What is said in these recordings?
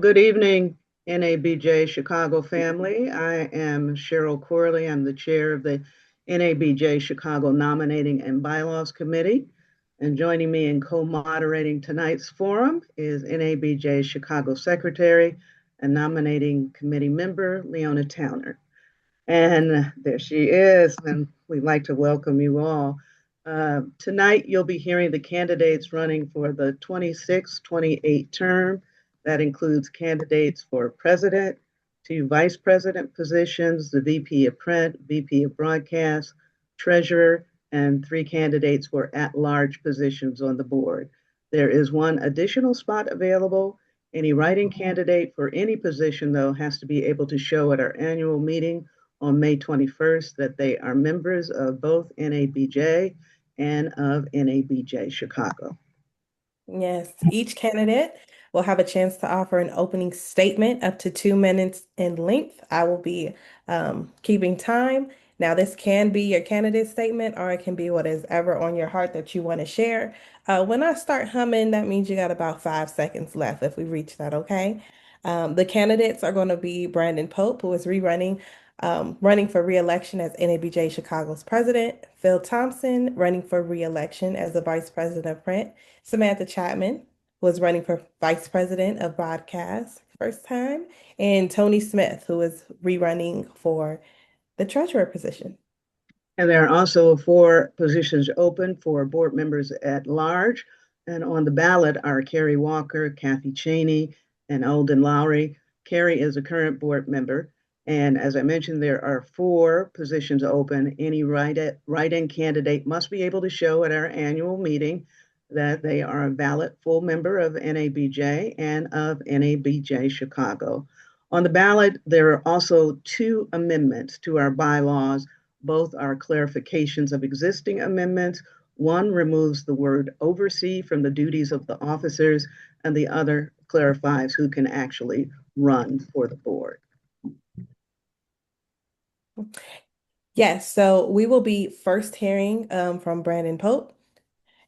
Good evening, NABJ Chicago family. I am Cheryl Corley. I'm the chair of the NABJ Chicago Nominating and Bylaws Committee. And joining me in co-moderating tonight's forum is NABJ Chicago Secretary and Nominating Committee member, Leona Towner. And there she is, and we'd like to welcome you all. Tonight, you'll be hearing the candidates running for the 26-28 term. That includes candidates for president, two vice president positions, the VP of print, VP of broadcast, treasurer, and three candidates for at-large positions on the board. There is one additional spot available. Any writing candidate for any position, though, has to be able to show at our annual meeting on May 21st that they are members of both NABJ and of NABJ Chicago. Yes, each candidate will have a chance to offer an opening statement up to 2 minutes in length. I will be keeping time. Now, this can be your candidate statement, or it can be what is ever on your heart that you want to share. When I start humming, that means you got about 5 seconds left if we reach that, okay? The candidates are going to be Brandon Pope, who is running for re-election as NABJ Chicago's president, Phil Thompson, running for re-election as the vice president of print, Samantha Chatman was running for vice president of broadcast first time, and Tony Smith, who is rerunning for the treasurer position. And there are also 4 positions open for board members at large. And on the ballot are Carrie Walker, Kathy Chaney, and Alden Loury. Carrie is a current board member. And as I mentioned, there are 4 positions open. Any write-in candidate must be able to show at our annual meeting that they are a valid full member of NABJ and of NABJ Chicago. On the ballot, there are also 2 amendments to our bylaws. Both are clarifications of existing amendments. One removes the word oversee from the duties of the officers, and the other clarifies who can actually run for the board. Yes, so we will be first hearing from Brandon Pope.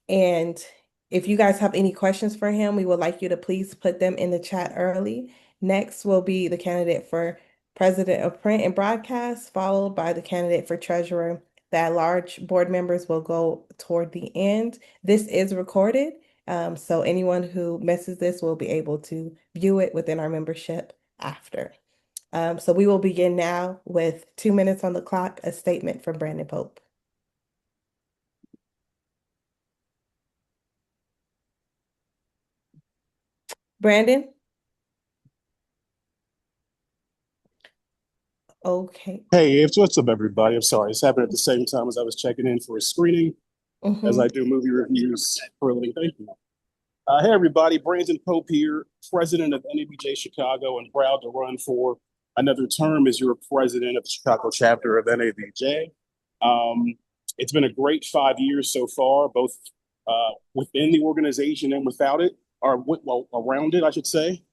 And if you guys have any questions for him, we would like you to please put them in the chat early. Next will be the candidate for president of print and broadcast, followed by the candidate for treasurer. The at-large board members will go toward the end. This is recorded, so anyone who misses this will be able to view it within our membership after. So we will begin now with 2 minutes on the clock, a statement from Brandon Pope. Brandon? Okay. Hey, what's up, everybody? I'm sorry, it's happened at the same time as I was checking in for a screening, as I do movie reviews for a living. Thank you. Hey, everybody, Brandon Pope here, president of NABJ Chicago, and proud to run for another term as your president of the Chicago chapter of NABJ. It's been a great 5 years so far, both within the organization and without it, or well, around it, I should say.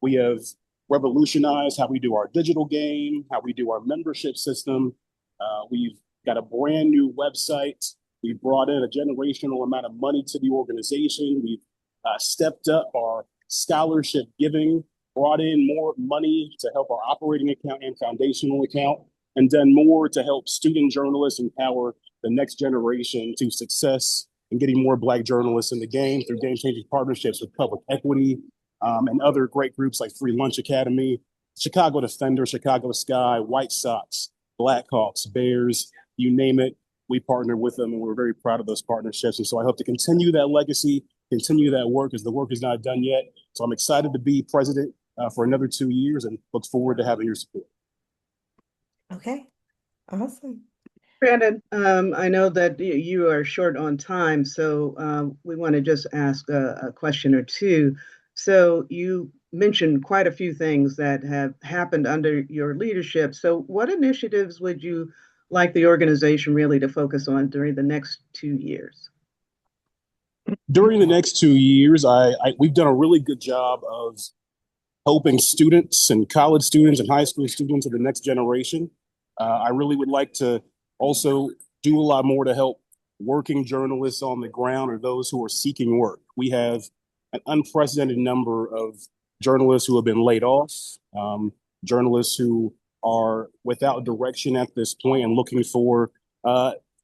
We have revolutionized how we do our digital game, how we do our membership system. We've got a brand new website. We brought in a generational amount of money to the organization. We've stepped up our scholarship giving, brought in more money to help our operating account and foundational account, and done more to help student journalists empower the next generation to success and getting more Black journalists in the game through game-changing partnerships with Public Equity, and other great groups like Free Lunch Academy, Chicago Defender, Chicago Sky, White Sox, Blackhawks, Bears, you name it. We partner with them, and we're very proud of those partnerships. And so I hope to continue that legacy, continue that work, as the work is not done yet. So I'm excited to be president for another 2 years and look forward to having your support. Okay, awesome. Brandon, I know that you are short on time, so we want to just ask a question or two. So you mentioned quite a few things that have happened under your leadership. So what initiatives would you like the organization really to focus on during the next 2 years? During the next 2 years, we've done a really good job of helping students and college students and high school students of the next generation. I really would like to also do a lot more to help working journalists on the ground or those who are seeking work. We have an unprecedented number of journalists who have been laid off, journalists who are without direction at this point and looking for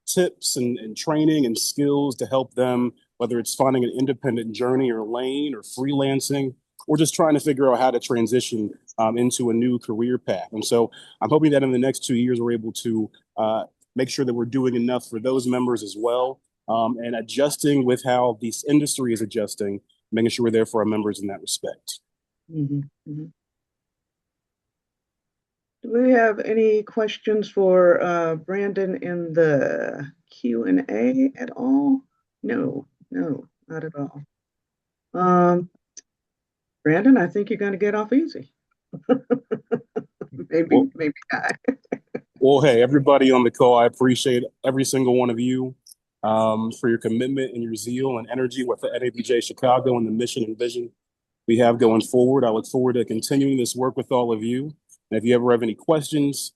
tips and training and skills to help them, whether it's finding an independent journey or lane or freelancing, or just trying to figure out how to transition into a new career path. And so I'm hoping that in the next 2 years, we're able to make sure that we're doing enough for those members as well, and adjusting with how this industry is adjusting, making sure we're there for our members in that respect. Mm-hmm. Mm-hmm. Do we have any questions for Brandon in the Q&A at all? No, not at all. Brandon, I think you're going to get off easy. maybe not. Well, hey, everybody on the call, I appreciate every single one of you for your commitment and your zeal and energy with the NABJ Chicago and the mission and vision we have going forward. I look forward to continuing this work with all of you. And if you ever have any questions,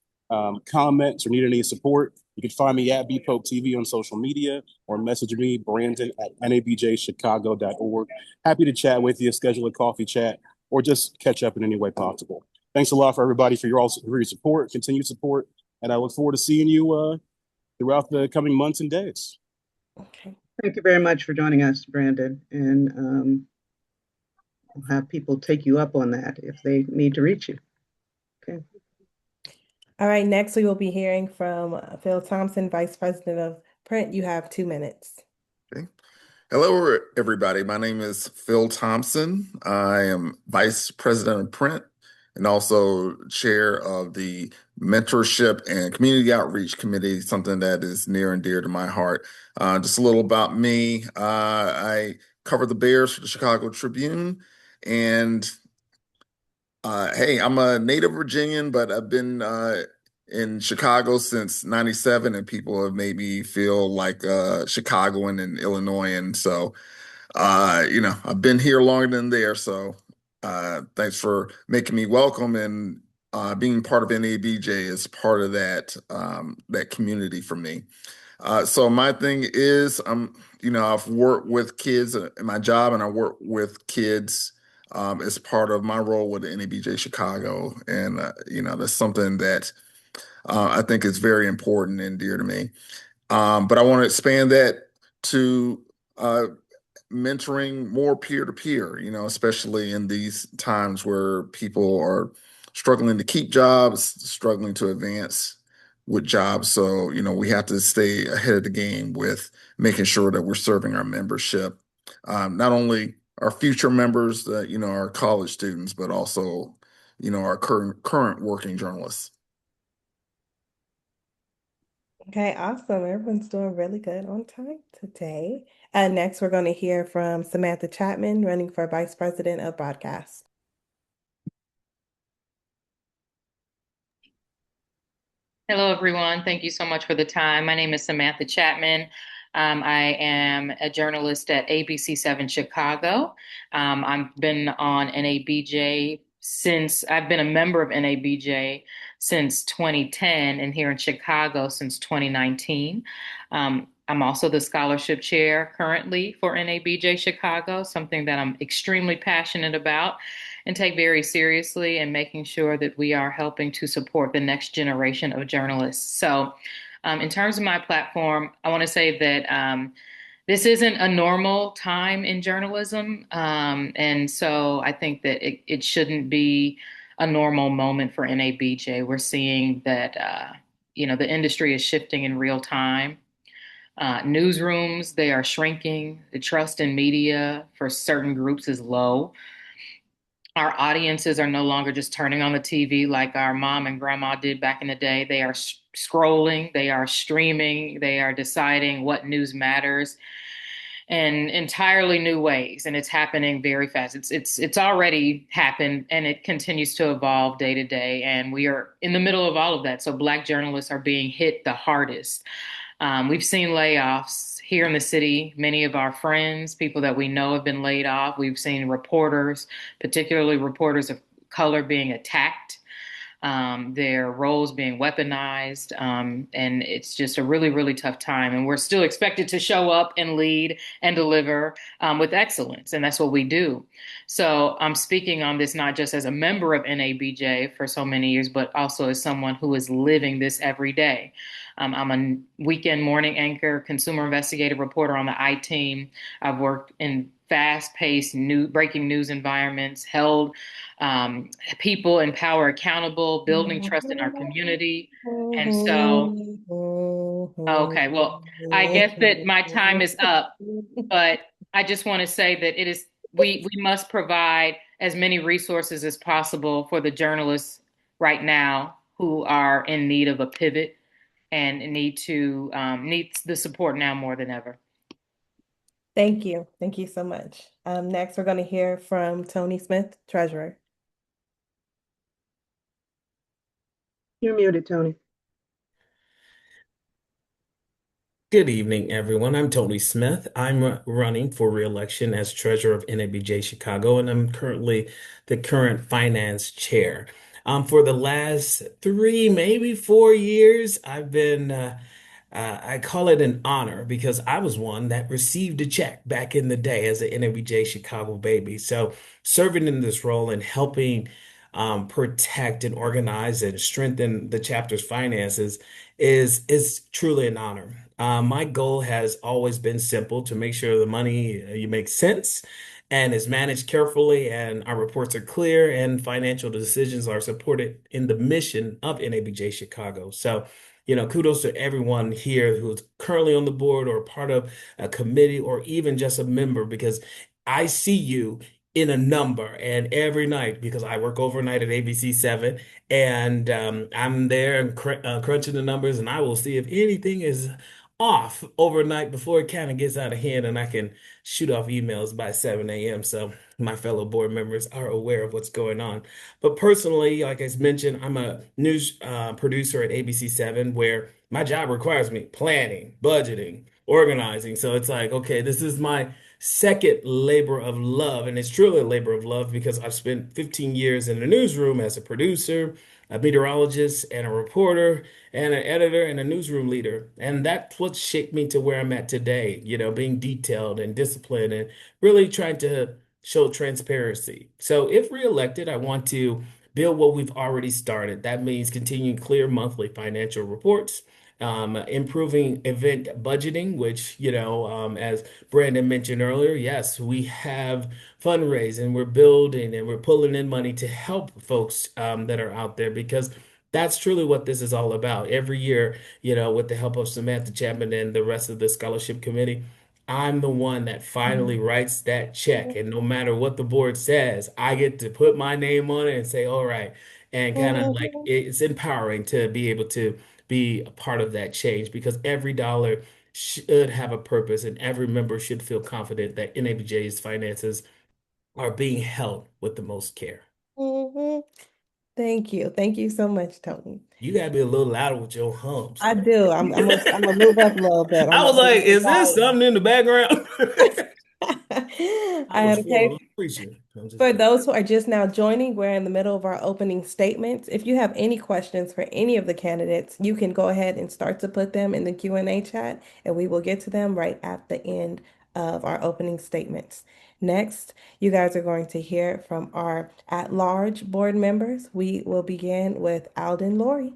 comments, or need any support, you can find me at BPopeTV on social media or message me, Brandon, at nabjchicago.org. Happy to chat with you, schedule a coffee chat, or just catch up in any way possible. Thanks a lot for everybody for your support, continued support, and I look forward to seeing you throughout the coming months and days. Okay. Thank you very much for joining us, Brandon. And we'll have people take you up on that if they need to reach you. Okay. All right, next we will be hearing from Phil Thompson, Vice President of Print. You have 2 minutes. Okay. Hello, everybody. My name is Phil Thompson. I am Vice President of Print and also Chair of the Mentorship and Community Outreach Committee, something that is near and dear to my heart. Just a little about me. I cover the Bears for the Chicago Tribune, and hey, I'm a native Virginian, but I've been in Chicago since '97, and people have made me feel like Chicagoan and Illinoisan. So, I've been here longer than there. So, thanks for making me welcome, and being part of NABJ is part of that community for me. So my thing is, I've worked with kids in my job, and I work with kids as part of my role with the NABJ Chicago. And, that's something that I think is very important and dear to me. But I want to expand that to mentoring more peer-to-peer, especially in these times where people are struggling to keep jobs, struggling to advance with jobs. So, we have to stay ahead of the game with making sure that we're serving our membership, not only our future members, our college students, but also, our current working journalists. Okay, awesome. Everyone's doing really good on time today. Next, we're going to hear from Samantha Chatman, running for Vice President of Broadcast. Hello, everyone. Thank you so much for the time. My name is Samantha Chatman. I am a journalist at ABC7 Chicago. I've been on NABJ I've been a member of NABJ since 2010 and here in Chicago since 2019. I'm also the scholarship chair currently for NABJ Chicago, something that I'm extremely passionate about and take very seriously, and making sure that we are helping to support the next generation of journalists. So in terms of my platform, I want to say that this isn't a normal time in journalism. And so I think that it shouldn't be a normal moment for NABJ. We're seeing that, the industry is shifting in real time. Newsrooms, they are shrinking. The trust in media for certain groups is low. Our audiences are no longer just turning on the TV like our mom and grandma did back in the day. They are scrolling, they are streaming, they are deciding what news matters in entirely new ways, and it's happening very fast. It's already happened, and it continues to evolve day to day, and we are in the middle of all of that. So Black journalists are being hit the hardest. We've seen layoffs here in the city. Many of our friends, people that we know, have been laid off. We've seen reporters, particularly reporters of color, being attacked. their roles being weaponized. And it's just a really, really tough time. And we're still expected to show up and lead and deliver with excellence. And that's what we do. So I'm speaking on this not just as a member of NABJ for so many years, but also as someone who is living this every day. I'm a weekend morning anchor, consumer investigative reporter on the I-Team. I've worked in fast-paced breaking news environments, held people in power accountable, building trust in our community. And so, okay, well, I guess that my time is up, but I just want to say that we must provide as many resources as possible for the journalists right now who are in need of a pivot and need the support now more than ever. Thank you. Thank you so much. Next, we're going to hear from Tony Smith, Treasurer. You're muted, Tony. Good evening, everyone. I'm Tony Smith. I'm running for re-election as treasurer of NABJ Chicago, and I'm currently the current finance chair. For the last 3, maybe 4 years, I've been, I call it an honor because I was one that received a check back in the day as an NABJ Chicago baby. So serving in this role and helping protect and organize and strengthen the chapter's finances is truly an honor. My goal has always been simple to make sure the money you make sense and is managed carefully, and our reports are clear, and financial decisions are supported in the mission of NABJ Chicago. So, kudos to everyone here who's currently on the board or part of a committee or even just a member, because I see you in a number and every night because I work overnight at ABC 7 and I'm there and crunching the numbers, and I will see if anything is off overnight before it kind of gets out of hand and I can shoot off emails by 7 a.m. So my fellow board members are aware of what's going on. But personally, like I mentioned, I'm a news producer at ABC 7 where my job requires me planning, budgeting, organizing. So it's like, okay, this is my second labor of love. And it's truly a labor of love because I've spent 15 years in the newsroom as a producer, a meteorologist, and a reporter, and an editor and a newsroom leader. And that's what shaped me to where I'm at today, being detailed and disciplined and really trying to show transparency. So if reelected, I want to build what we've already started. That means continuing clear monthly financial reports, improving event budgeting, which, as Brandon mentioned earlier, yes, we have fundraising, we're building and we're pulling in money to help folks that are out there, because that's truly what this is all about. Every year, with the help of Samantha, Chatman, and the rest of the scholarship committee, I'm the one that finally writes that check. And no matter what the board says, I get to put my name on it and say, all right. And kind of like it's empowering to be able to be a part of that change, because every dollar should have a purpose and every member should feel confident that NABJ's finances are being held with the most care. Mhm. Thank you. Thank you so much, Tony. You gotta be a little louder with your hums. I do. I'm gonna move up a little bit. I was like, is this something in the background? I was Okay. preaching. For those who are just now joining, we're in the middle of our opening statements. If you have any questions for any of the candidates, you can go ahead and start to put them in the Q&A chat, and we will get to them right at the end of our opening statements. Next, you guys are going to hear from our at-large board members. We will begin with Alden Loury.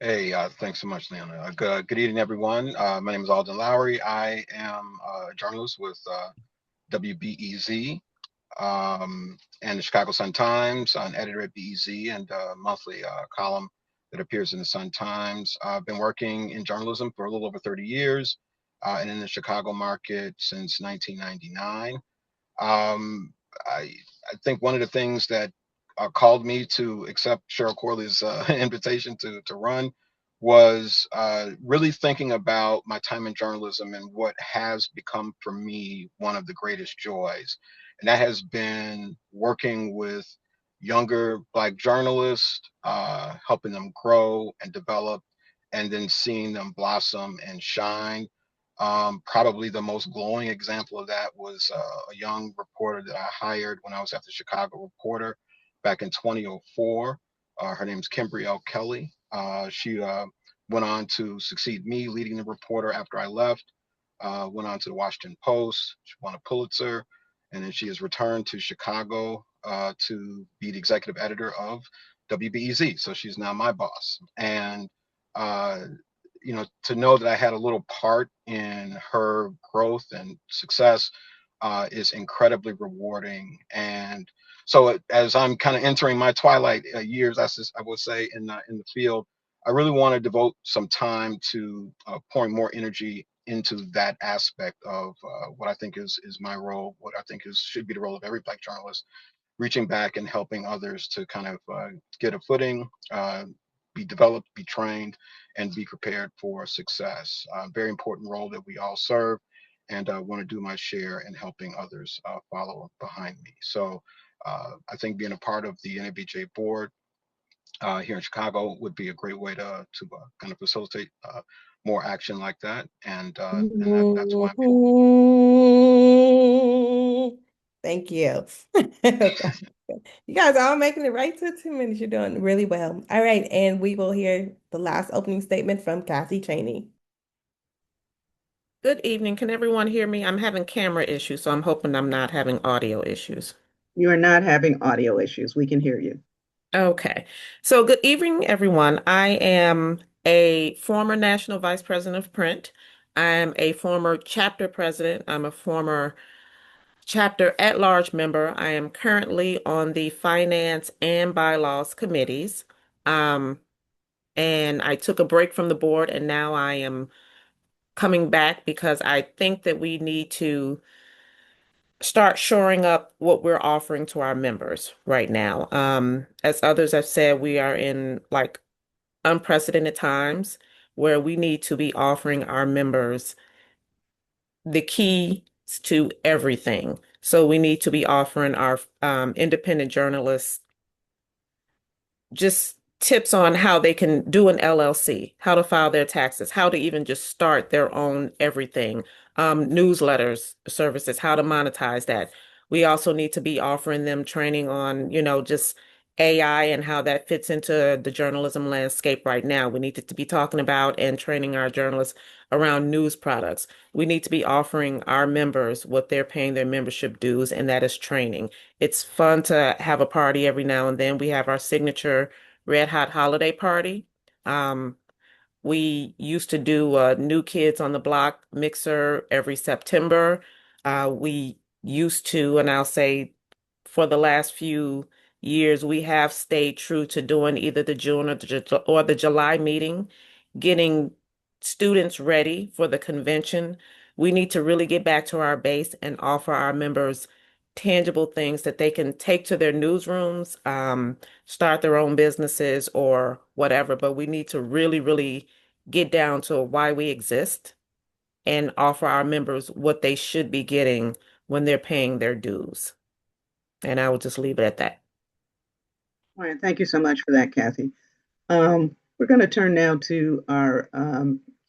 Hey, thanks so much, Leona. Good evening, everyone. My name is Alden Loury. I am a journalist with WBEZ and the Chicago Sun-Times, an editor at BEZ, and a monthly column that appears in the Sun-Times. I've been working in journalism for a little over 30 years and in the Chicago market since 1999. I think one of the things that called me to accept Cheryl Corley's invitation to run was really thinking about my time in journalism and what has become for me one of the greatest joys. And that has been working with younger Black journalists, helping them grow and develop, and then seeing them blossom and shine. Probably the most glowing example of that was a young reporter that I hired when I was at the Chicago Reporter back in 2004. Her name is Kimberly L. Kelly. She went on to succeed me leading the Reporter after I left. Went on to the Washington Post. She won a Pulitzer, and then she has returned to Chicago to be the executive editor of WBEZ. So she's now my boss. And uh, to know that I had a little part in her growth and success is incredibly rewarding. And so, as I'm kind of entering my twilight years, I would say in the field, I really want to devote some time to pouring more energy into that aspect of what I think is my role, what I think should be the role of every Black journalist, reaching back and helping others to kind of get a footing, be developed, be trained, and be prepared for success. Very important role that we all serve, and I want to do my share in helping others follow behind me. So I think being a part of the NABJ board here in Chicago would be a great way to kind of facilitate more action like that, and that's why I'm here. Thank you. You guys are all making it right to 2 minutes. You're doing really well. All right, and we will hear the last opening statement from Kathy Chaney. Good evening. Can everyone hear me? I'm having camera issues, so I'm hoping I'm not having audio issues. You are not having audio issues. We can hear you. Okay. So good evening, everyone. I am a former National Vice President of Print. I'm a former chapter president. I'm a former chapter at-large member. I am currently on the Finance and Bylaws committees. Um, and I took a break from the board, and now I am coming back because I think that we need to start shoring up what we're offering to our members right now. As others have said, we are in like unprecedented times where we need to be offering our members the keys to everything. So we need to be offering our independent journalists just tips on how they can do an LLC, how to file their taxes, how to even just start their own everything, newsletters, services, how to monetize that. We also need to be offering them training on, just AI and how that fits into the journalism landscape right now. We need to be talking about and training our journalists around news products. We need to be offering our members what they're paying their membership dues, and that is training. It's fun to have a party every now and then. We have our signature Red Hot Holiday Party. Um, we used to do a New Kids on the Block mixer every September. We used to, and I'll say for the last few years, we have stayed true to doing either the June or the July meeting, getting students ready for the convention. We need to really get back to our base and offer our members tangible things that they can take to their newsrooms, start their own businesses or whatever. But we need to really, really get down to why we exist and offer our members what they should be getting when they're paying their dues. And I will just leave it at that. All right, thank you so much for that, Kathy. We're going to turn now to our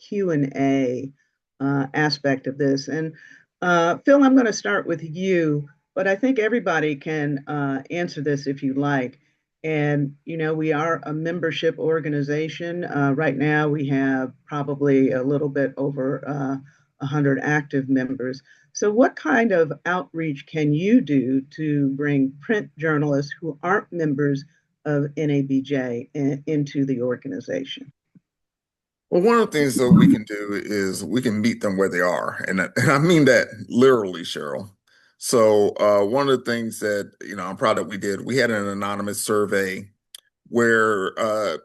Q&A aspect of this. And Phil, I'm going to start with you, but I think everybody can answer this if you like. And, we are a membership organization. Right now, we have probably a little bit over 100 active members. So what kind of outreach can you do to bring print journalists who aren't members of NABJ into the organization? Well, one of the things that we can do is we can meet them where they are. And I mean that literally, Cheryl. So one of the things that, I'm proud that we had an anonymous survey where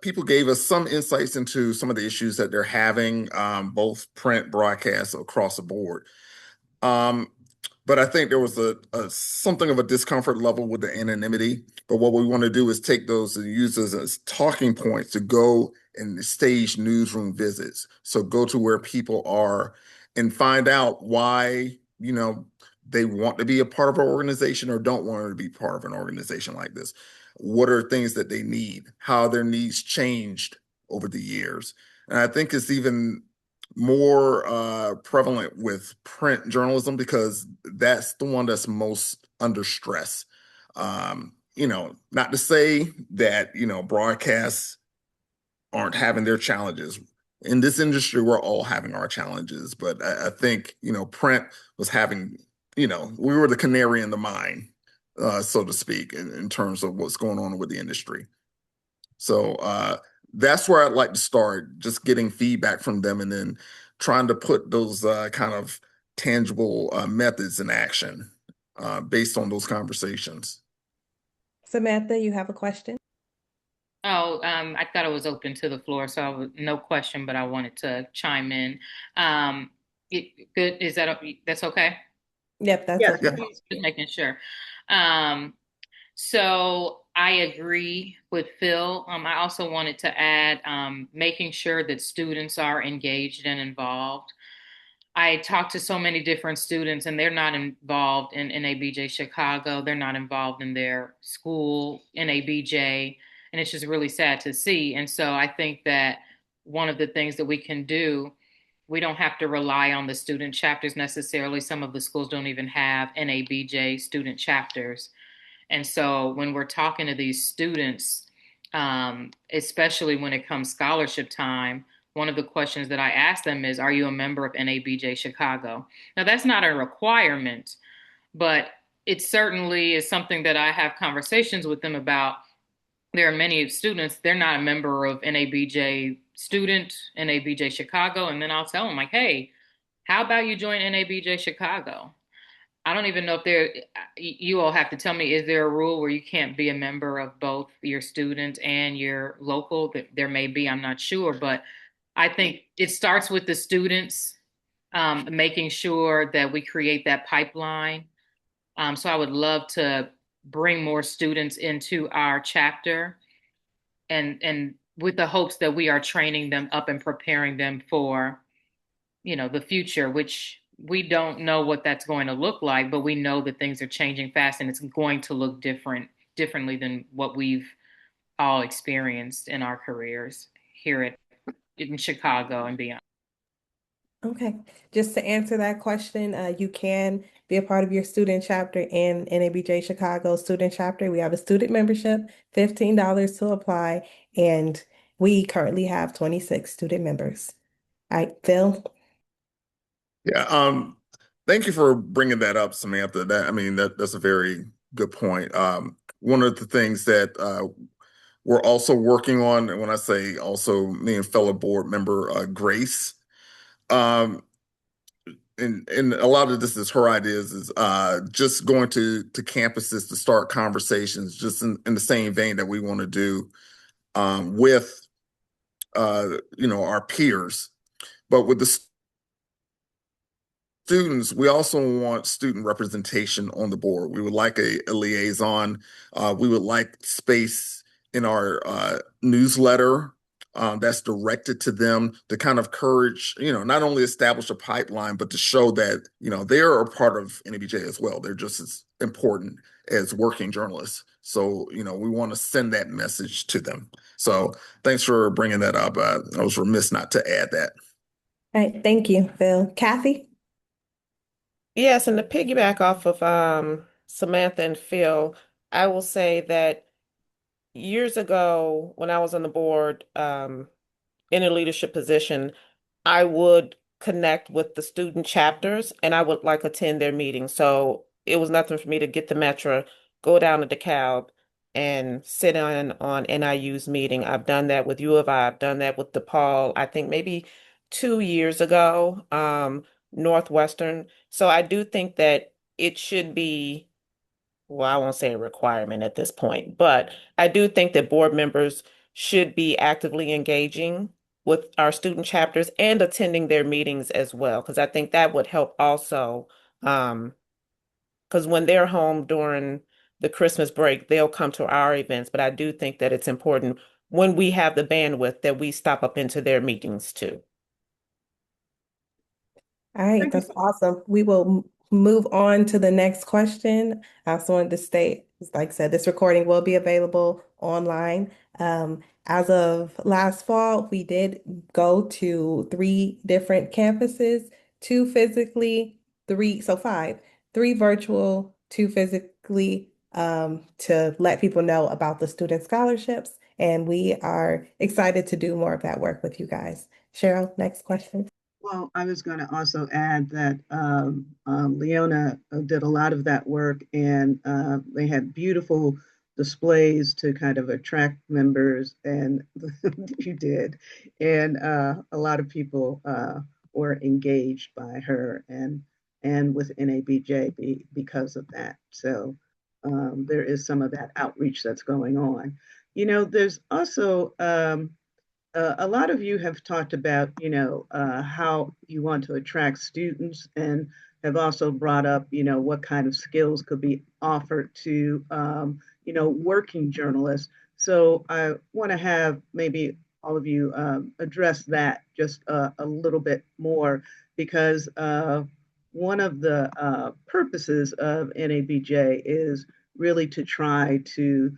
people gave us some insights into some of the issues that they're having, both print, broadcast, across the board. But I think there was a something of a discomfort level with the anonymity. But what we want to do is take those and use those as talking points to go and stage newsroom visits. So go to where people are and find out why, they want to be a part of our organization or don't want to be part of an organization like this. What are things that they need? How their needs changed over the years? And I think it's even more prevalent with print journalism because that's the one that's most under stress. Not to say that, broadcasts aren't having their challenges. In this industry, we're all having our challenges, but I think, print was having, we were the canary in the mine, so to speak, in terms of what's going on with the industry. So that's where I'd like to start, just getting feedback from them and then trying to put those kind of tangible methods in action based on those conversations. Samantha, you have a question? Oh, I thought it was open to the floor, so no question, but I wanted to chime in. Good, is that's okay? Yep, that's Yes, okay. please. Just making sure. Um, so I agree with Phil. I also wanted to add making sure that students are engaged and involved. I talk to so many different students, and they're not involved in NABJ Chicago. They're not involved in their school, NABJ, and it's just really sad to see. And so I think that one of the things that we can do, we don't have to rely on the student chapters necessarily. Some of the schools don't even have NABJ student chapters. And so when we're talking to these students, especially when it comes scholarship time, one of the questions that I ask them is, are you a member of NABJ Chicago? Now, that's not a requirement, but it certainly is something that I have conversations with them about. There are many students, they're not a member of NABJ student, NABJ Chicago, and then I'll tell them, like, hey, how about you join NABJ Chicago? I don't even know if you all have to tell me, is there a rule where you can't be a member of both your student and your local? There may be, I'm not sure, but I think it starts with the students, making sure that we create that pipeline. So I would love to bring more students into our chapter and with the hopes that we are training them up and preparing them for, the future, which we don't know what that's going to look like, but we know that things are changing fast and it's going to look differently than what we've all experienced in our careers here in Chicago and beyond. Okay, just to answer that question, you can be a part of your student chapter in NABJ Chicago student chapter. We have a student membership, $15 to apply, and we currently have 26 student members. All right, Phil? Yeah, thank you for bringing that up, Samantha. That's a very good point. One of the things that we're also working on, and when I say also, me and fellow board member Grace, and a lot of this is her ideas, is just going to campuses to start conversations, just in the same vein that we want to do with our peers, but with the students, we also want student representation on the board. We would like a liaison. We would like space in our newsletter that's directed to them to kind of encourage, not only establish a pipeline, but to show that, they're a part of NABJ as well. They're just as important as working journalists. So, we want to send that message to them. So thanks for bringing that up. I was remiss not to add that. All right, thank you, Phil. Kathy? Yes, and to piggyback off of Samantha and Phil, I will say that years ago when I was on the board in a leadership position, I would connect with the student chapters and I would like attend their meetings. So it was nothing for me to get the Metro, go down to DeKalb and sit in on NIU's meeting. I've done that with U of I. I've done that with DePaul, I think maybe 2 years ago, Northwestern. So I do think that it should be, well, I won't say a requirement at this point, but I do think that board members should be actively engaging with our student chapters and attending their meetings as well, because I think that would help also. Because when they're home during the Christmas break, they'll come to our events, but I do think that it's important when we have the bandwidth that we stop up into their meetings too. All right, that's awesome. We will move on to the next question. I also wanted to state Like I said, this recording will be available online. As of last fall, we did go to 3 different campuses, 2 physically, five, 3 virtual, 2 physically, to let people know about the student scholarships. And we are excited to do more of that work with you guys. Cheryl, next question. Well, I was going to also add that Leona did a lot of that work, and they had beautiful displays to kind of attract members, and you did. And a lot of people were engaged by her and with NABJ because of that. So there is some of that outreach that's going on. There's also a lot of you have talked about, how you want to attract students and have also brought up, what kind of skills could be offered to, working journalists. So I want to have maybe all of you address that just a little bit more because one of the purposes of NABJ is really to try to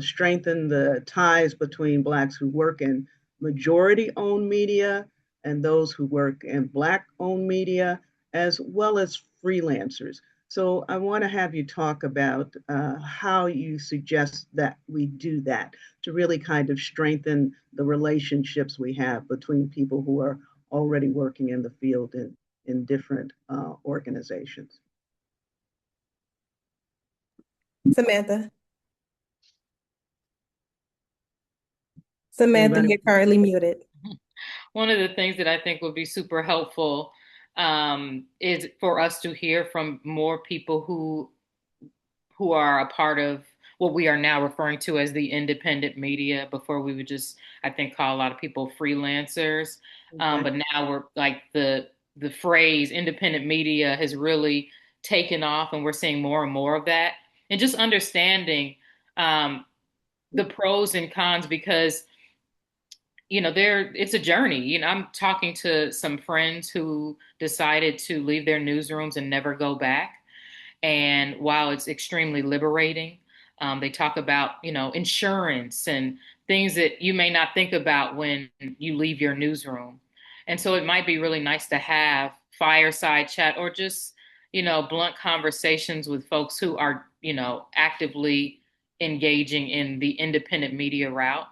strengthen the ties between Blacks who work in majority owned media and those who work in Black owned media, as well as freelancers. So I want to have you talk about how you suggest that we do that to really kind of strengthen the relationships we have between people who are already working in the field in different organizations. Samantha. Samantha, Anybody? you're currently muted. One of the things that I think would be super helpful is for us to hear from more people who are a part of what we are now referring to as the independent media. Before we would just, I think, call a lot of people freelancers, Okay. but now we're like the phrase independent media has really taken off, and we're seeing more and more of that, and just understanding the pros and cons because it's a journey. I'm talking to some friends who decided to leave their newsrooms and never go back. And while it's extremely liberating, they talk about, insurance and things that you may not think about when you leave your newsroom. And so it might be really nice to have fireside chat or just, blunt conversations with folks who are, actively engaging in the independent media route.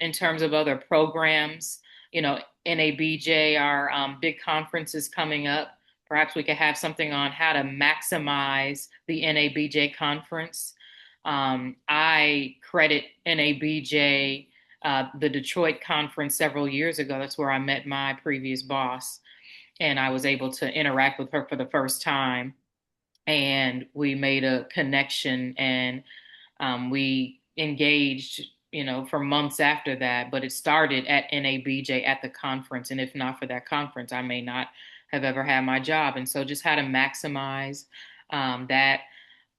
In terms of other programs, NABJ, our big conference is coming up. Perhaps we could have something on how to maximize the NABJ conference. I credit NABJ, the Detroit conference several years ago. That's where I met my previous boss, and I was able to interact with her for the first time. And we made a connection, and we engaged, for months after that, but it started at NABJ at the conference. And if not for that conference, I may not have ever had my job. And so just how to maximize that.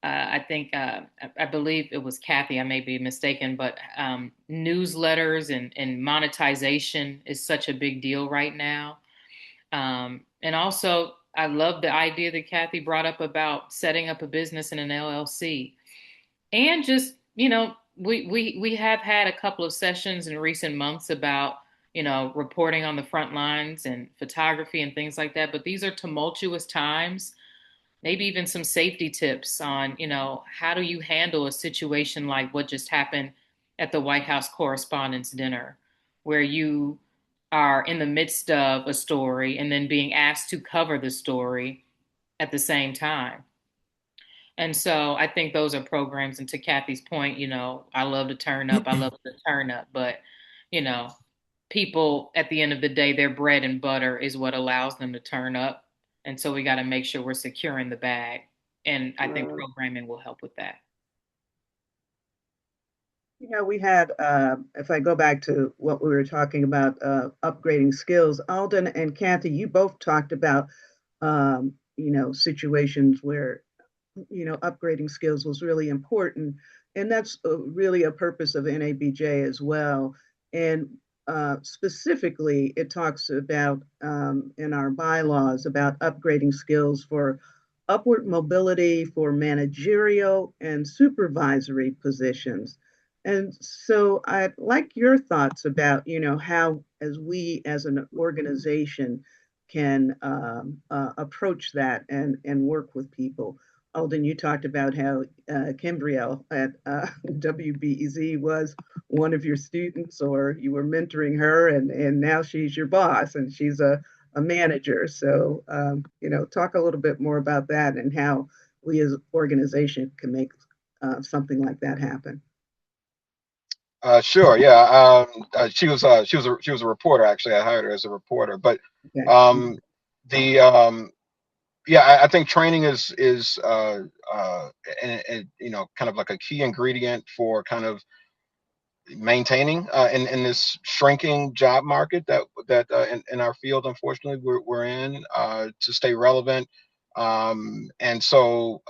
I think, I believe it was Kathy, I may be mistaken, but newsletters and monetization is such a big deal right now. And also, I love the idea that Kathy brought up about setting up a business in an LLC. And just, we have had a couple of sessions in recent months about, reporting on the front lines and photography and things like that. But these are tumultuous times. Maybe even some safety tips on, how do you handle a situation like what just happened at the White House Correspondents' Dinner, where you are in the midst of a story and then being asked to cover the story at the same time. And so I think those are programs. And to Kathy's point, I love to turn up. I love to turn up. But, you know, people at the end of the day, their bread and butter is what allows them to turn up. And so we got to make sure we're securing the bag. And I think programming will help with that. We had, if I go back to what we were talking about, upgrading skills, Alden and Kathy, you both talked about, situations where, upgrading skills was really important. And that's really a purpose of NABJ as well. And specifically, it talks about in our bylaws about upgrading skills for upward mobility for managerial and supervisory positions. And so I'd like your thoughts about, how as we as an organization can approach that and work with people. Alden, you talked about how Kimbrielle at WBEZ was one of your students, or you were mentoring her, and now she's your boss and she's a manager. So, talk a little bit more about that and how we as an organization can make something like that happen. Sure, yeah. She was a reporter actually. I hired her as a reporter, but Okay. um, the yeah, I think training is and kind of like a key ingredient for kind of maintaining in this shrinking job market that in our field, unfortunately, we're in to stay relevant. And so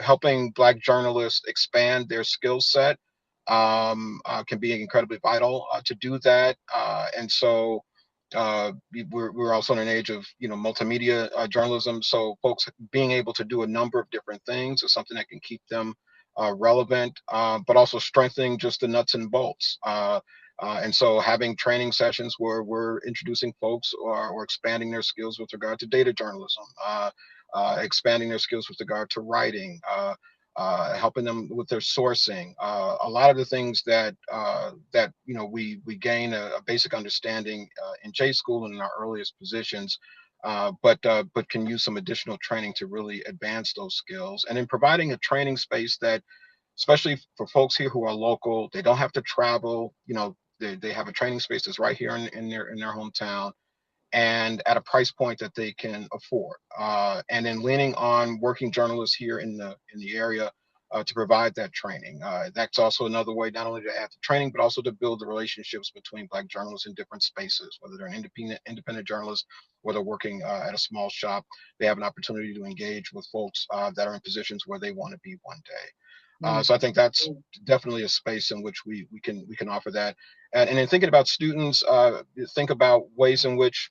helping Black journalists expand their skill set can be incredibly vital to do that. And so we're also in an age of multimedia journalism. So folks being able to do a number of different things is something that can keep them relevant, but also strengthening just the nuts and bolts. And so having training sessions where we're introducing folks or expanding their skills with regard to data journalism, expanding their skills with regard to writing, helping them with their sourcing. A lot of the things that we gain a basic understanding in J school and in our earliest positions, but can use some additional training to really advance those skills. And in providing a training space that, especially for folks here who are local, they don't have to travel. They have a training space that's right here in their hometown and at a price point that they can afford. And then leaning on working journalists here in the area to provide that training. That's also another way not only to add the training, but also to build the relationships between Black journalists in different spaces, whether they're an independent journalist, or they're working at a small shop. They have an opportunity to engage with folks that are in positions where they want to be one day. So I think that's definitely a space in which we can offer that. And in thinking about students, think about ways in which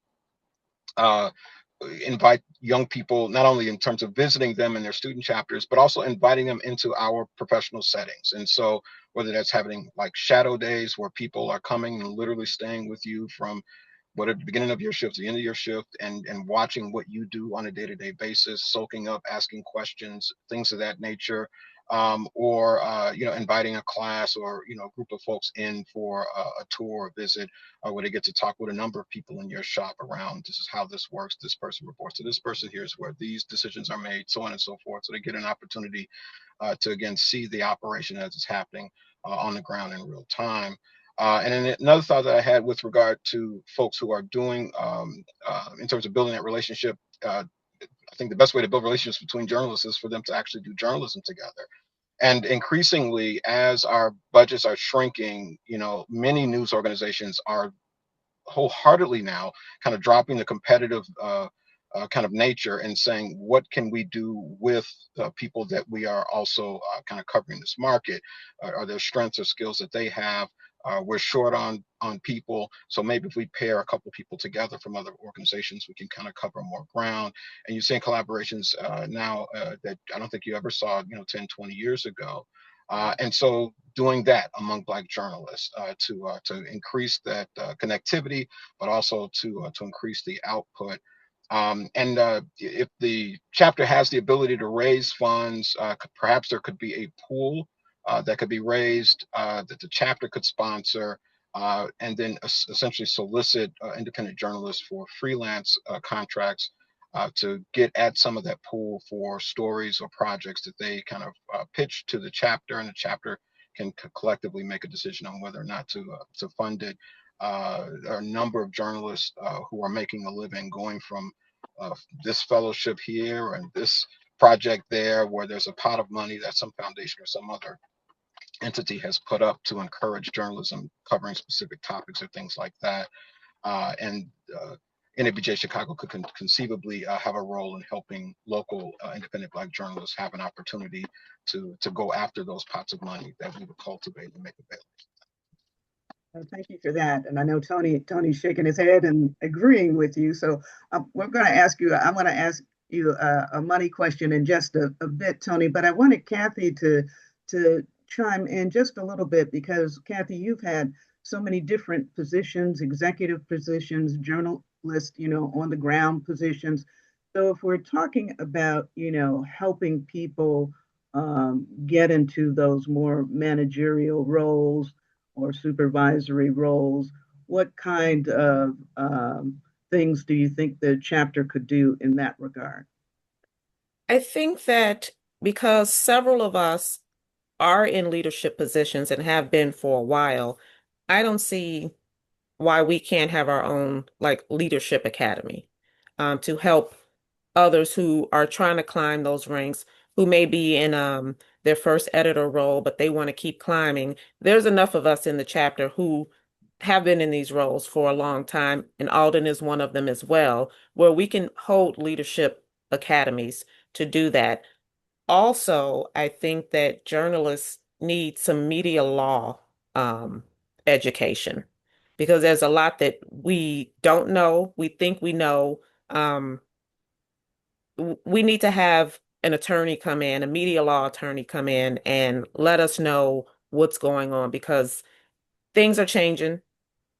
uh, invite young people, not only in terms of visiting them in their student chapters, but also inviting them into our professional settings. And so whether that's having like shadow days where people are coming and literally staying with you from what at the beginning of your shift to the end of your shift, and watching what you do on a day-to-day basis, soaking up, asking questions, things of that nature, or inviting a class or a group of folks in for a tour or visit, where they get to talk with a number of people in your shop around, this is how this works, this person reports to this person, here's where these decisions are made, so on and so forth. So they get an opportunity to again see the operation as it's happening on the ground in real time. And then another thought that I had with regard to folks who are doing, in terms of building that relationship, I think the best way to build relationships between journalists is for them to actually do journalism together. And increasingly, as our budgets are shrinking, many news organizations are wholeheartedly now kind of dropping the competitive kind of nature and saying, what can we do with people that we are also kind of covering this market? Are there strengths or skills that they have? We're short on people, so maybe if we pair a couple people together from other organizations, we can kind of cover more ground. And you're seeing collaborations now that I don't think you ever saw 10, 20 years ago. And so doing that among Black journalists to increase that connectivity, but also to increase the output. And if the chapter has the ability to raise funds, perhaps there could be a pool that could be raised that the chapter could sponsor, and then essentially solicit independent journalists for freelance contracts to get at some of that pool for stories or projects that they kind of pitch to the chapter, and the chapter can collectively make a decision on whether or not to fund it. There are a number of journalists who are making a living going from this fellowship here and this project there, where there's a pot of money that some foundation or some other entity has put up to encourage journalism covering specific topics or things like that. And NABJ Chicago could conceivably have a role in helping local independent Black journalists have an opportunity to go after those pots of money that we would cultivate and make available. Thank you for that. And I know Tony's shaking his head and agreeing with you. So we're going to ask you, I'm going to ask you a money question in just a bit, Tony, but I wanted Kathy to chime in just a little bit because Kathy, you've had so many different positions, executive positions, journalist, on the ground positions. So if we're talking about, helping people get into those more managerial roles or supervisory roles, what kind of things do you think the chapter could do in that regard? I think that because several of us are in leadership positions and have been for a while, I don't see why we can't have our own like leadership academy to help others who are trying to climb those ranks, who may be in their first editor role, but they want to keep climbing. There's enough of us in the chapter who have been in these roles for a long time, and Alden is one of them as well, where we can hold leadership academies to do that. Also, I think that journalists need some media law um, education because there's a lot that we don't know, we think we know. Um, we need to have an attorney come in, a media law attorney come in and let us know what's going on because things are changing.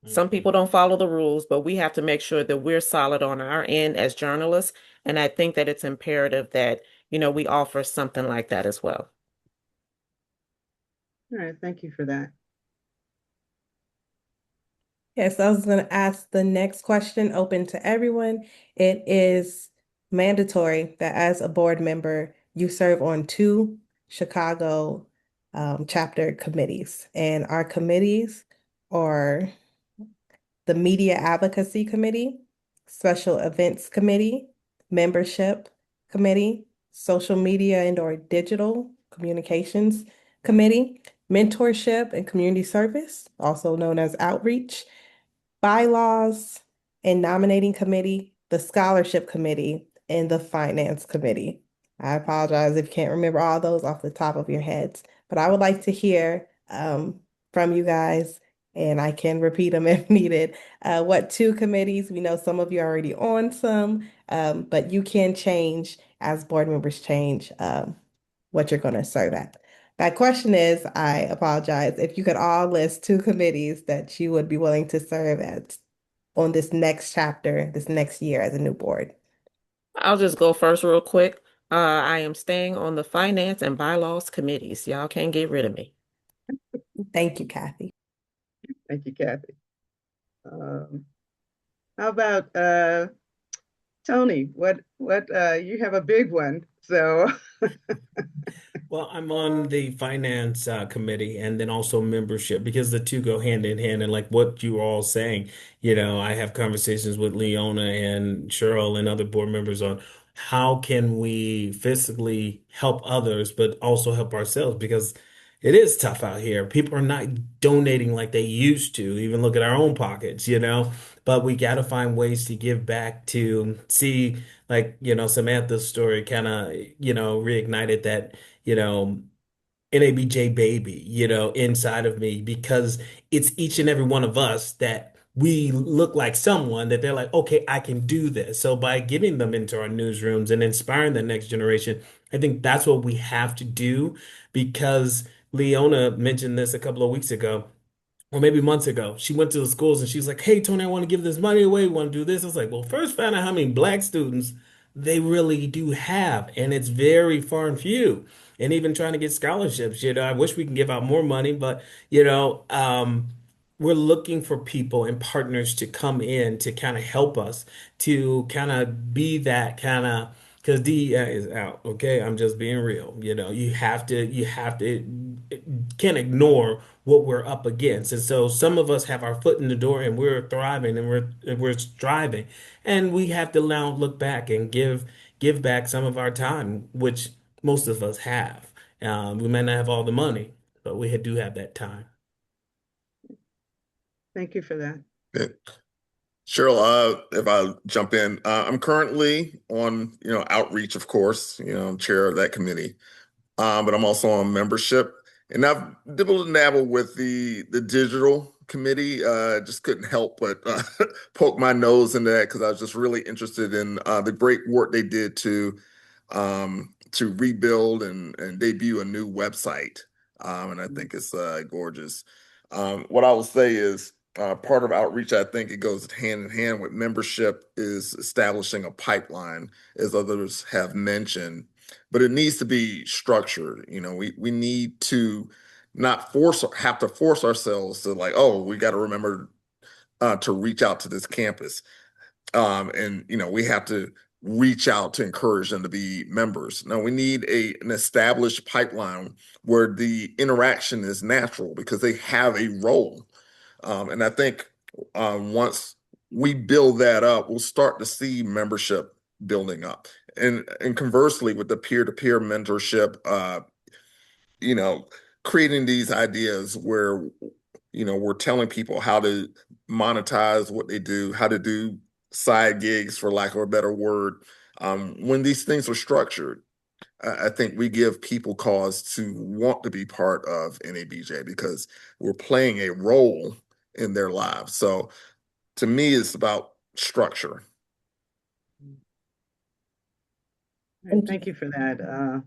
Some people don't follow the rules, but we have to make sure that we're solid on our end as journalists. And I think that it's imperative that, we offer something like that as well. All right, thank you for that. Yes, I was going to ask the next question open to everyone. It is mandatory that as a board member, you serve on two Chicago chapter committees. And our committees are the Media Advocacy Committee, Special Events Committee, Membership Committee, Social Media and/or Digital Communications Committee, Mentorship and Community Service, also known as Outreach, Bylaws and Nominating Committee, the Scholarship Committee, and the Finance Committee. I apologize if you can't remember all those off the top of your heads, but I would like to hear from you guys, and I can repeat them if needed. What two committees? We know some of you are already on some, but you can change as board members change what you're going to serve at. My question is, I apologize, if you could all list two committees that you would be willing to serve at on this next chapter, this next year as a new board. I'll just go first real quick. I am staying on the Finance and Bylaws committees. Y'all can't get rid of me. Thank you, Kathy. Thank you, Kathy. How about Tony? What you have a big one, so Well, I'm on the finance committee and then also membership because the two go hand in hand. And like what you were all saying, I have conversations with Leona and Cheryl and other board members on how can we physically help others, but also help ourselves because it is tough out here. People are not donating like they used to, even look at our own pockets. But we got to find ways to give back to see, like, Samantha's story kind of, reignited that you know, NABJ baby, inside of me because it's each and every one of us that we look like someone that they're like, okay, I can do this. So by getting them into our newsrooms and inspiring the next generation, I think that's what we have to do because Leona mentioned this a couple of weeks ago or maybe months ago. She went to the schools and she's like, hey, Tony, I want to give this money away. We want to do this. I was like, well, first find out how many black students they really do have. And it's very far and few. And even trying to get scholarships, I wish we can give out more money, but, we're looking for people and partners to come in to kind of help us to kind of be that kind of because DEI is out. Okay, I'm just being real. You have to can't ignore what we're up against. And so some of us have our foot in the door and we're thriving and we're striving. And we have to now look back and give back some of our time, which most of us have. We may not have all the money, but we do have that time. thank you for that. Yeah. Cheryl, if I jump in, I'm currently on, outreach, of course, I'm chair of that committee, but I'm also on membership, and I've dibbled and dabbled with the digital committee. Just couldn't help but poke my nose into that because I was just really interested in the great work they did to rebuild and debut a new website. And I think it's gorgeous. What I will say is part of outreach, I think it goes hand in hand with membership, is establishing a pipeline, as others have mentioned, but it needs to be structured. We need to not have to force ourselves to like, oh, we got to remember to reach out to this campus. And we have to reach out to encourage them to be members. Now we need an established pipeline where the interaction is natural because they have a role. And I think once we build that up, we'll start to see membership building up. And conversely, with the peer-to-peer mentorship, you know, creating these ideas where, we're telling people how to monetize what they do, how to do side gigs, for lack of a better word. When these things are structured, I think we give people cause to want to be part of NABJ because we're playing a role in their lives. So to me, it's about structure. Thank you for that.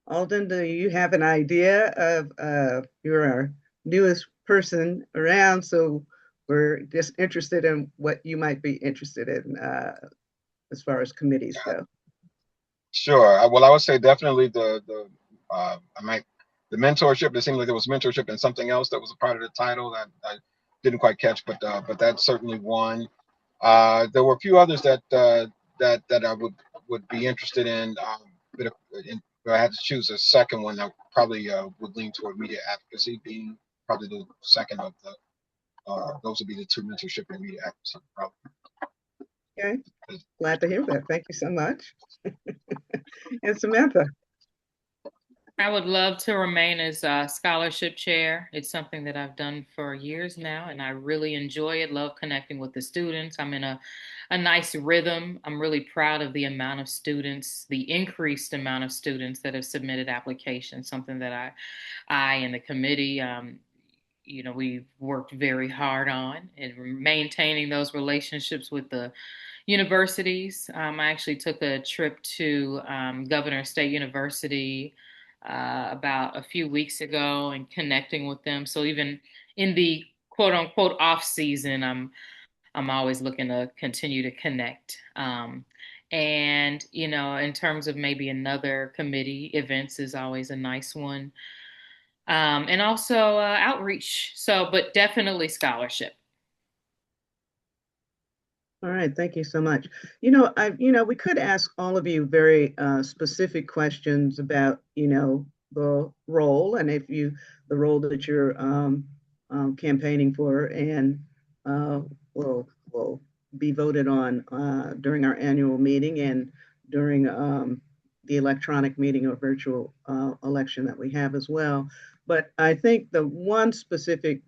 Alden, do you have an idea of you're our newest person around, so we're just interested in what you might be interested in as far as committees go. Sure. Well, I would say definitely the mentorship. It seemed like there was mentorship and something else that was a part of the title that I didn't quite catch, but that's certainly one. There were a few others that I would be interested in. But if I had to choose a second one, I probably would lean toward media advocacy being probably the second of the. Those would be the two: mentorship and media advocacy. Probably. Okay, glad to hear that. Thank you so much. And Samantha. I would love to remain as a scholarship chair. It's something that I've done for years now, and I really enjoy it. Love connecting with the students. I'm in a nice rhythm. I'm really proud of the amount of students, the increased amount of students that have submitted applications, something that I and the committee, we've worked very hard on and maintaining those relationships with the universities. I actually took a trip to Governor State University about a few weeks ago and connecting with them. So even in the quote unquote off season, I'm always looking to continue to connect. And in terms of maybe another committee, events is always a nice one. And also outreach. So, but definitely scholarship. All right, thank you so much. We could ask all of you very specific questions about, the role and the role that you're campaigning for, and will be voted on during our annual meeting and during the electronic meeting or virtual election that we have as well. But I think the one specific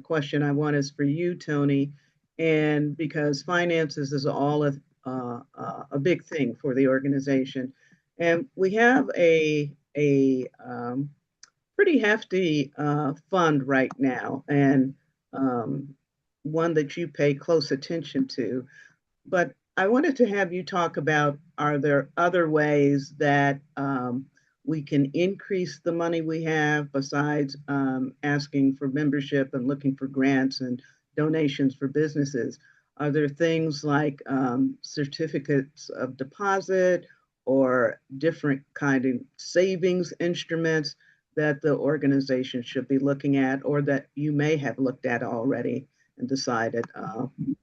question I want is for you, Tony. And because finances is all a big thing for the organization, and we have a pretty hefty fund right now, and one that you pay close attention to. But I wanted to have you talk about, are there other ways that we can increase the money we have besides asking for membership and looking for grants and donations for businesses? Are there things like certificates of deposit or different kind of savings instruments that the organization should be looking at, or that you may have looked at already and decided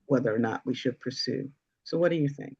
whether or not we should pursue? So what do you think?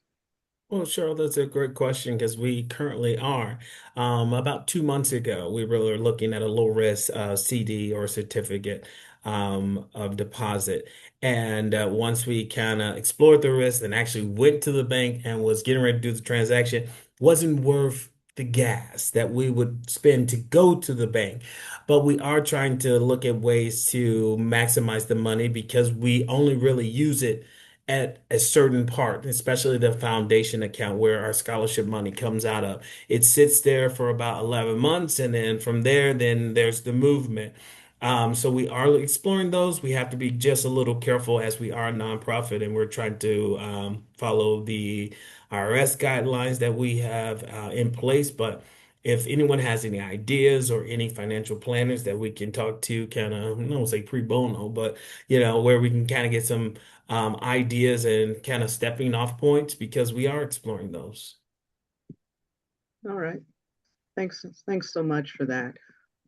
Well, Cheryl, that's a great question because we currently are. About 2 months ago, we were looking at a low risk CD or certificate of deposit. And once we kind of explored the risk and actually went to the bank and was getting ready to do the transaction, wasn't worth the gas that we would spend to go to the bank. But we are trying to look at ways to maximize the money because we only really use it at a certain part, especially the foundation account where our scholarship money comes out of. It sits there for about 11 months, and then from there, then there's the movement. So we are exploring those. We have to be just a little careful as we are a nonprofit and we're trying to follow the IRS guidelines that we have in place. But if anyone has any ideas or any financial planners that we can talk to, kind of, I don't say pro bono, but where we can kind of get some ideas and kind of stepping off points because we are exploring those. All right. Thanks so much for that.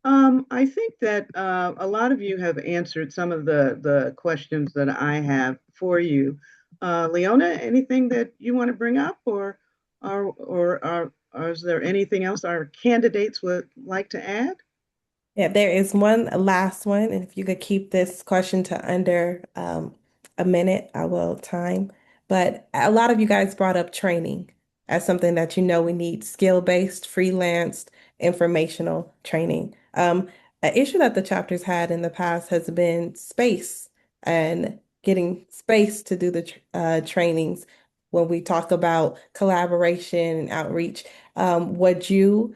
I think that a lot of you have answered some of the questions that I have for you. Leona, anything that you want to bring up, or is there anything else our candidates would like to add? Yeah, there is one last one, and if you could keep this question to under a minute, I will time. But a lot of you guys brought up training as something that we need skill-based, freelanced, informational training. An issue that the chapters had in the past has been space and getting space to do the trainings. When we talk about collaboration and outreach, would you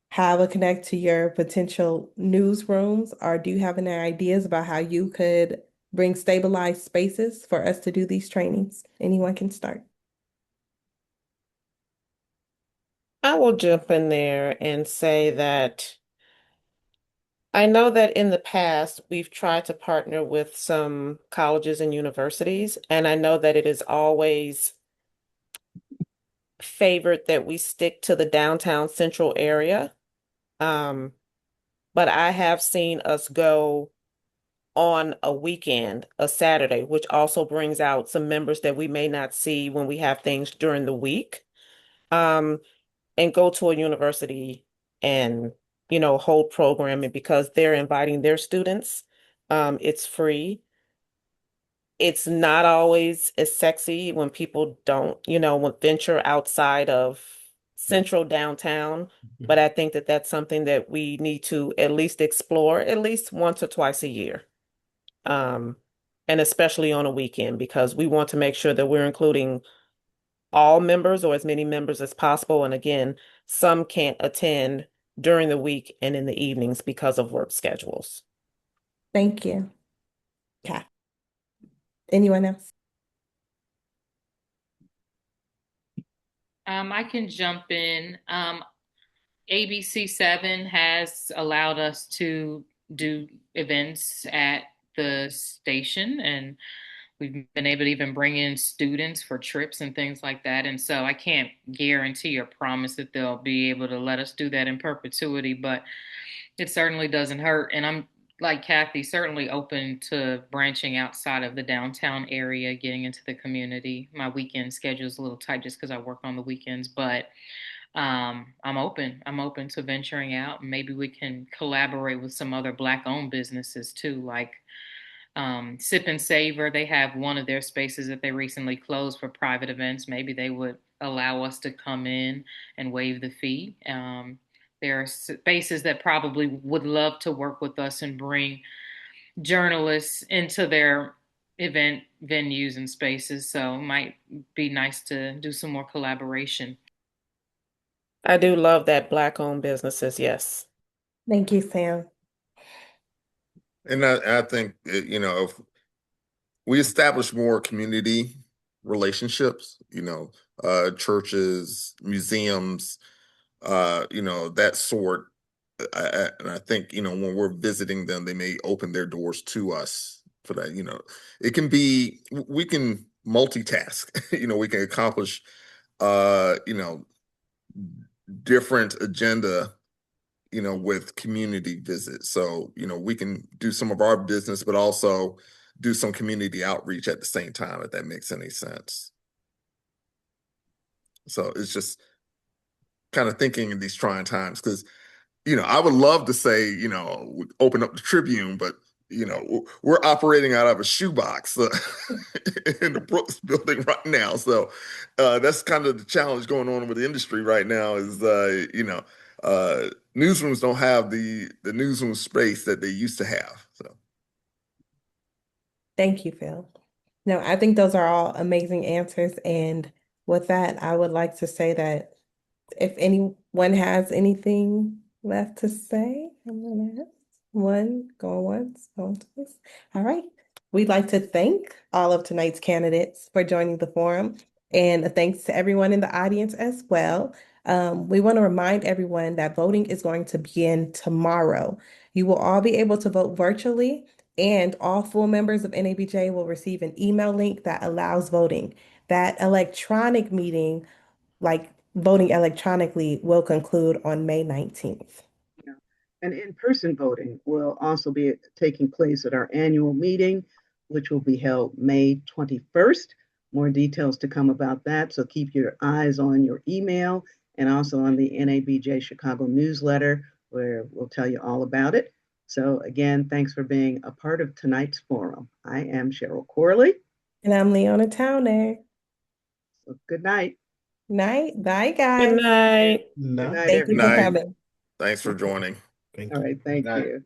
have a connect to your potential newsrooms, or do you have any ideas about how you could bring stabilized spaces for us to do these trainings? Anyone can start. I will jump in there and say that I know that in the past we've tried to partner with some colleges and universities, and I know that it is always favored that we stick to the downtown central area. Um, but I have seen us go on a weekend, a Saturday, which also brings out some members that we may not see when we have things during the week. Um, and go to a university and, hold programming because they're inviting their students. It's free. It's not always as sexy when people don't, venture outside of central downtown. But I think that that's something that we need to at least explore at least once or twice a year. Um, and especially on a weekend because we want to make sure that we're including all members or as many members as possible. And again, some can't attend during the week and in the evenings because of work schedules. Thank you. Okay. Anyone else? I can jump in. ABC 7 has allowed us to do events at the station, and we've been able to even bring in students for trips and things like that. And so I can't guarantee or promise that they'll be able to let us do that in perpetuity, but it certainly doesn't hurt. And I'm like Kathy, certainly open to branching outside of the downtown area, getting into the community. My weekend schedule is a little tight just because I work on the weekends, but I'm open. I'm open to venturing out. Maybe we can collaborate with some other Black-owned businesses too, like Sip and Savor. They have one of their spaces that they recently closed for private events. Maybe they would allow us to come in and waive the fee. There are spaces that probably would love to work with us and bring journalists into their event venues and spaces. So it might be nice to do some more collaboration. I do love that Black-owned businesses, yes. Thank you, Sam. And I think, if we establish more community relationships, churches, museums, that sort. And I think, when we're visiting them, they may open their doors to us for that. It can be, we can multitask, we can accomplish, different agenda, with community visits. So, we can do some of our business, but also do some community outreach at the same time, if that makes any sense. So it's just kind of thinking in these trying times, because, I would love to say, open up the Tribune, but, we're operating out of a shoebox in the Brooks building right now. So that's kind of the challenge going on with the industry right now is, newsrooms don't have the newsroom space that they used to have. So. Thank you, Phil. No, I think those are all amazing answers. And with that, I would like to say that if anyone has anything left to say, I'm gonna ask. One, going once, going twice. All right. We'd like to thank all of tonight's candidates for joining the forum, and thanks to everyone in the audience as well. We want to remind everyone that voting is going to begin tomorrow. You will all be able to vote virtually, and all full members of NABJ will receive an email link that allows voting. That electronic meeting, like voting electronically, will conclude on May 19th. Yeah. And in-person voting will also be taking place at our annual meeting, which will be held May 21st. More details to come about that, so keep your eyes on your email and also on the NABJ Chicago newsletter, where we'll tell you all about it. So again, thanks for being a part of tonight's forum. I am Cheryl Corley. And I'm Leona Towner. So good night. Night. Bye, Good guys. night. Good night, Thank you for everyone. Night. coming. Thanks for joining. Thank All you. right, thank Night. you.